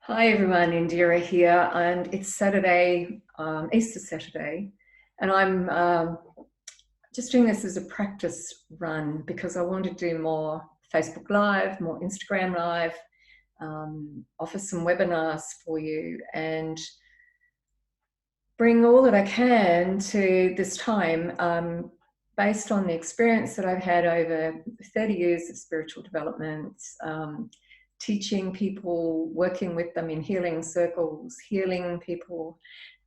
Hi everyone, Indira here, and it's Saturday, Easter Saturday, and I'm just doing this as a practice run because I want to do more Facebook Live, more Instagram Live, offer some webinars for you, and bring all that I can to this time based on the experience that I've had over 30 years of spiritual development, teaching people, working with them in healing circles, healing people,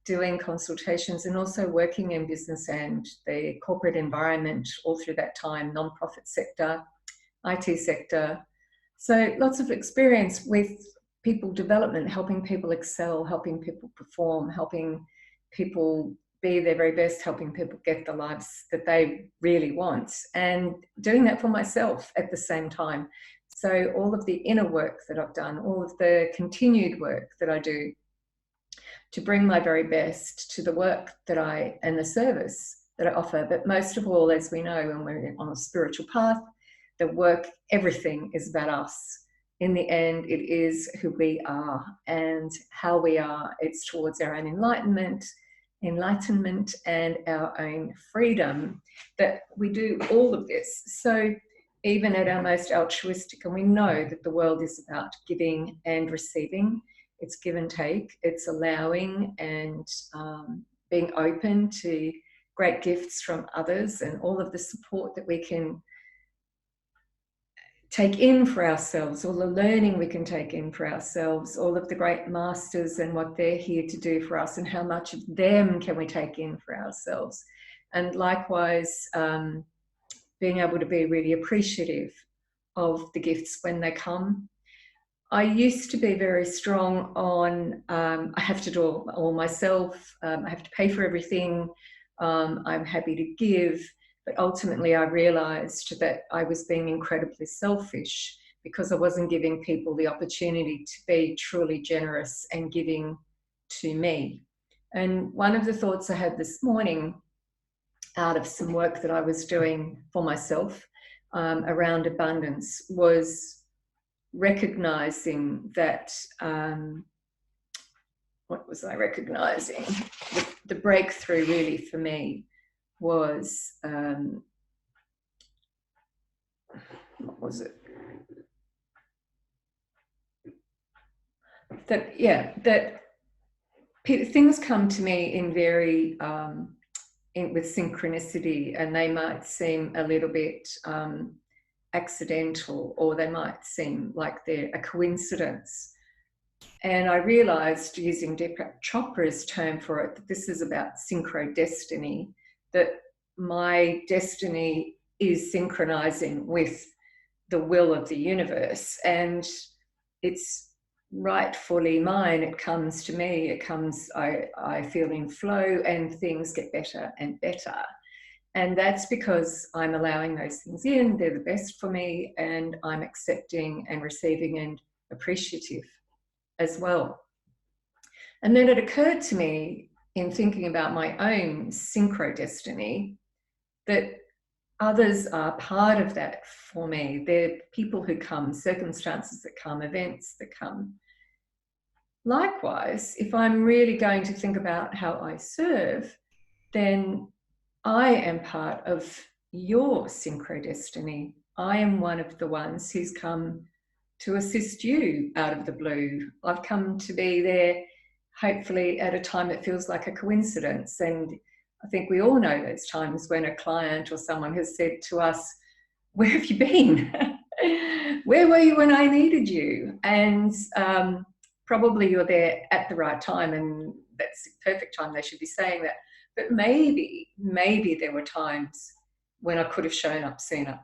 doing consultations, and also working in business and the corporate environment all through that time, non-profit sector, IT sector. So lots of experience with people development, helping people excel, helping people perform, helping people be their very best, helping people get the lives that they really want, and doing that for myself at the same time. So all of the inner work that I've done, all of the continued work that I do to bring my very best to the work that and the service that I offer. But most of all, as we know, when we're on a spiritual path, the work, everything is about us. In the end, it is who we are and how we are. It's towards our own enlightenment and our own freedom that we do all of this. So even at our most altruistic, and we know that the world is about giving and receiving, it's give and take, it's allowing and being open to great gifts from others and all of the support that we can take in for ourselves, all the learning we can take in for ourselves, all of the great masters and what they're here to do for us, and how much of them can we take in for ourselves. And likewise, being able to be really appreciative of the gifts when they come. I used to be very strong on I have to do all myself, I have to pay for everything, I'm happy to give. But ultimately, I realized that I was being incredibly selfish because I wasn't giving people the opportunity to be truly generous and giving to me. And one of the thoughts I had this morning out of some work that I was doing for myself around abundance was recognizing that, what was I recognizing? The breakthrough really for me was, what was it? That things come to me in very, with synchronicity, and they might seem a little bit accidental, or they might seem like they're a coincidence. And I realized, using Deepak Chopra's term for it, that this is about synchrodestiny, that my destiny is synchronizing with the will of the universe, and it's rightfully mine. It comes to me, it comes, I feel in flow, and things get better and better. And that's because I'm allowing those things in, they're the best for me, and I'm accepting and receiving and appreciative as well. And then it occurred to me, in thinking about my own synchrodestiny, that others are part of that for me. They're people who come, circumstances that come, events that come. Likewise, if I'm really going to think about how I serve, then I am part of your synchrodestiny. I am one of the ones who's come to assist you out of the blue. I've come to be there, hopefully at a time that feels like a coincidence. And I think we all know those times when a client or someone has said to us, "Where have you been? Where were you when I needed you?" And probably you're there at the right time, and that's the perfect time they should be saying that. But maybe there were times when I could have shown up sooner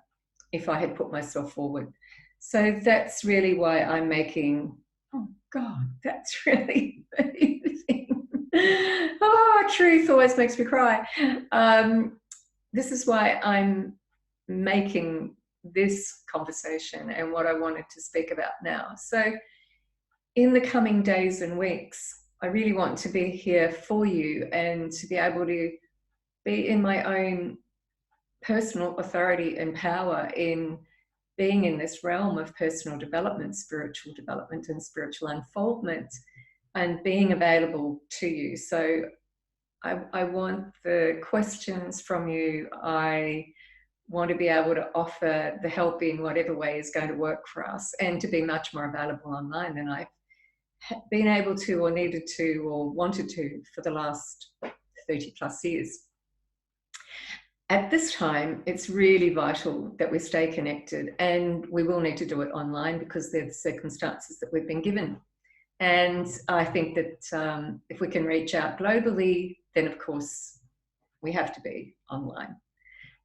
if I had put myself forward. So that's really why I'm making, oh God, that's really amazing. Oh, truth always makes me cry. This is why I'm making this conversation and what I wanted to speak about now. So in the coming days and weeks, I really want to be here for you and to be able to be in my own personal authority and power in being in this realm of personal development, spiritual development, and spiritual unfoldment, and being available to you. So I want the questions from you. I want to be able to offer the help in whatever way is going to work for us, and to be much more available online than I've been able to, or needed to, or wanted to for the last 30 plus years. At this time, it's really vital that we stay connected, and we will need to do it online because they're the circumstances that we've been given. And I think that if we can reach out globally, then of course we have to be online.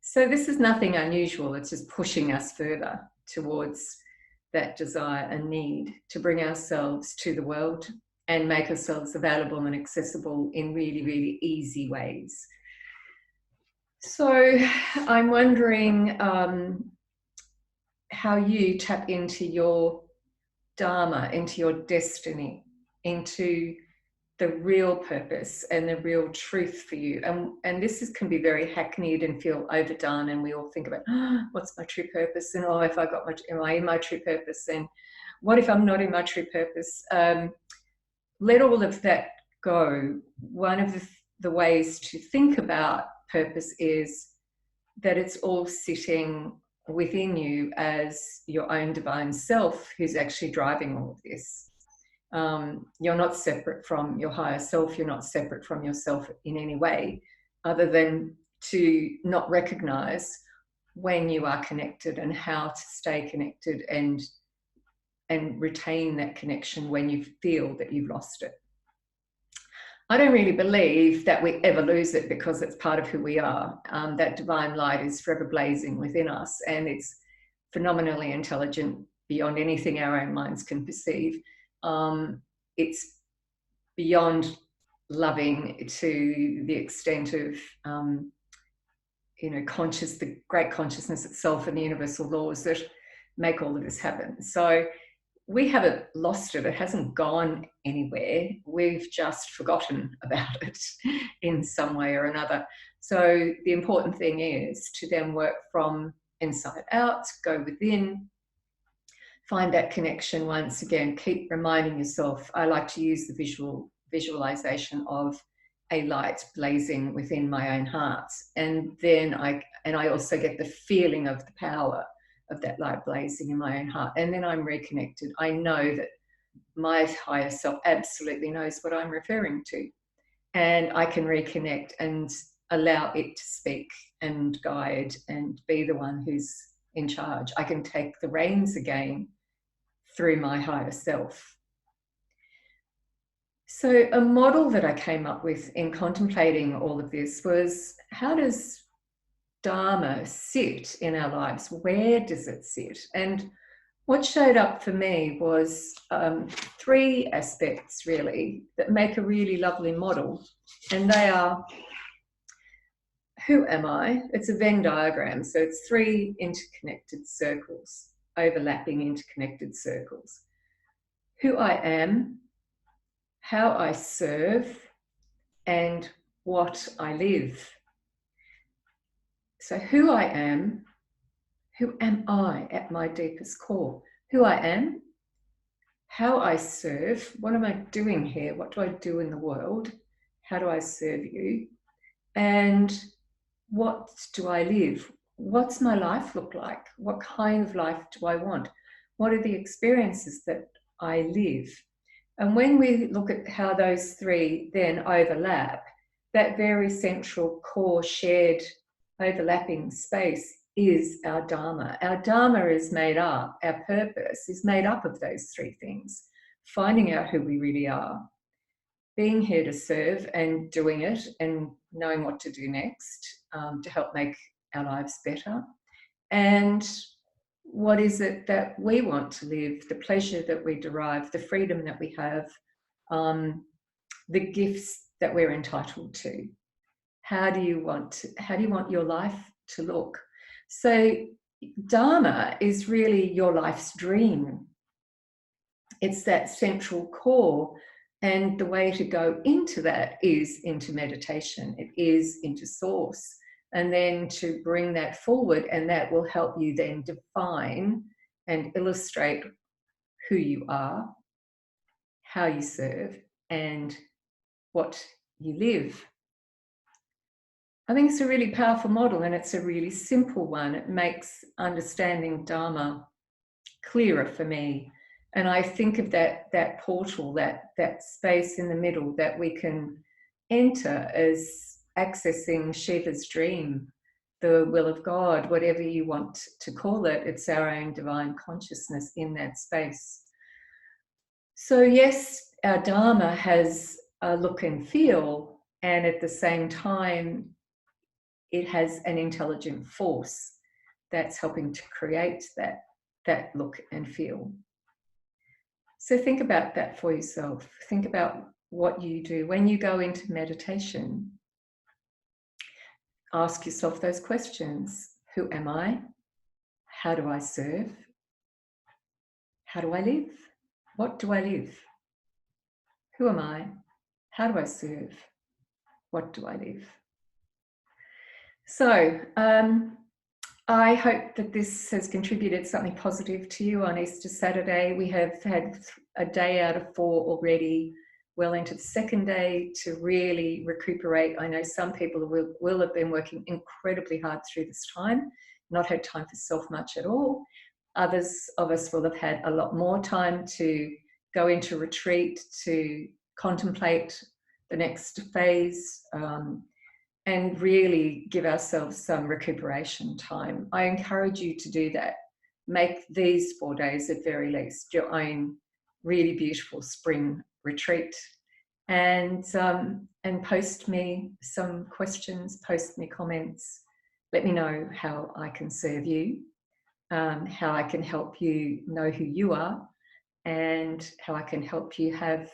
So this is nothing unusual. It's just pushing us further towards that desire and need to bring ourselves to the world and make ourselves available and accessible in really, really easy ways. So I'm wondering how you tap into your DHARMA, into your destiny, into the real purpose and the real truth for you. And this can be very hackneyed and feel overdone, and we all think about, oh, what's my true purpose? And oh, if I got am I in my true purpose? And what if I'm not in my true purpose? Let all of that go. One of the ways to think about purpose is that it's all sitting within you as your own divine self who's actually driving all of this. You're not separate from your higher self. You're not separate from yourself in any way, other than to not recognize when you are connected and how to stay connected and retain that connection when you feel that you've lost it. I don't really believe that we ever lose it, because it's part of who we are. That divine light is forever blazing within us, and it's phenomenally intelligent beyond anything our own minds can perceive. It's beyond loving to the extent of, the great consciousness itself and the universal laws that make all of this happen. So we haven't lost it. It hasn't gone anywhere. We've just forgotten about it in some way or another. So the important thing is to then work from inside out, go within, find that connection once again, keep reminding yourself. I like to use the visualization of a light blazing within my own heart. And then I also get the feeling of the power of that light blazing in my own heart. And then I'm reconnected. I know that my higher self absolutely knows what I'm referring to. And I can reconnect and allow it to speak and guide and be the one who's in charge. I can take the reins again through my higher self. So a model that I came up with in contemplating all of this was, how does DHARMA sit in our lives? Where does it sit? And what showed up for me was three aspects really that make a really lovely model. And they are, who am I? It's a Venn diagram. So it's three interconnected circles, overlapping interconnected circles. Who I am, how I serve, and what I live. So who I am, who am I at my deepest core? Who I am, how I serve, what am I doing here? What do I do in the world? How do I serve you? And what do I live? What's my life look like? What kind of life do I want? What are the experiences that I live? And when we look at how those three then overlap, that very central core shared overlapping space is our DHARMA. Our DHARMA is made up, our purpose is made up of those three things. Finding out who we really are, being here to serve and doing it and knowing what to do next to help make our lives better. And what is it that we want to live, the pleasure that we derive, the freedom that we have, the gifts that we're entitled to. How do you want your life to look? So DHARMA is really your life's dream. It's that central core, and the way to go into that is into meditation. It is into source. and then to bring that forward, and that will help you then define and illustrate who you are, how you serve, and what you live. I think it's a really powerful model, and it's a really simple one. It makes understanding Dharma clearer for me. And I think of that portal, that space in the middle that we can enter as accessing Shiva's dream, the will of God, whatever you want to call it. It's our own divine consciousness in that space. So yes, our Dharma has a look and feel, and at the same time, it has an intelligent force that's helping to create that look and feel. So think about that for yourself. Think about what you do when you go into meditation. Ask yourself those questions. Who am I? How do I serve? How do I live? What do I live? Who am I? How do I serve? What do I live? So I hope that this has contributed something positive to you on Easter Saturday. We have had a day out of 4 already, well into the second day, to really recuperate. I know some people will have been working incredibly hard through this time, not had time for self much at all. Others of us will have had a lot more time to go into retreat, to contemplate the next phase, and really give ourselves some recuperation time. I encourage you to do that. Make these 4 days at very least your own really beautiful spring retreat, and post me some questions, post me comments. Let me know how I can serve you, how I can help you know who you are, and how I can help you have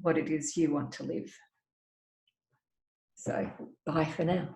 what it is you want to live. So bye for now.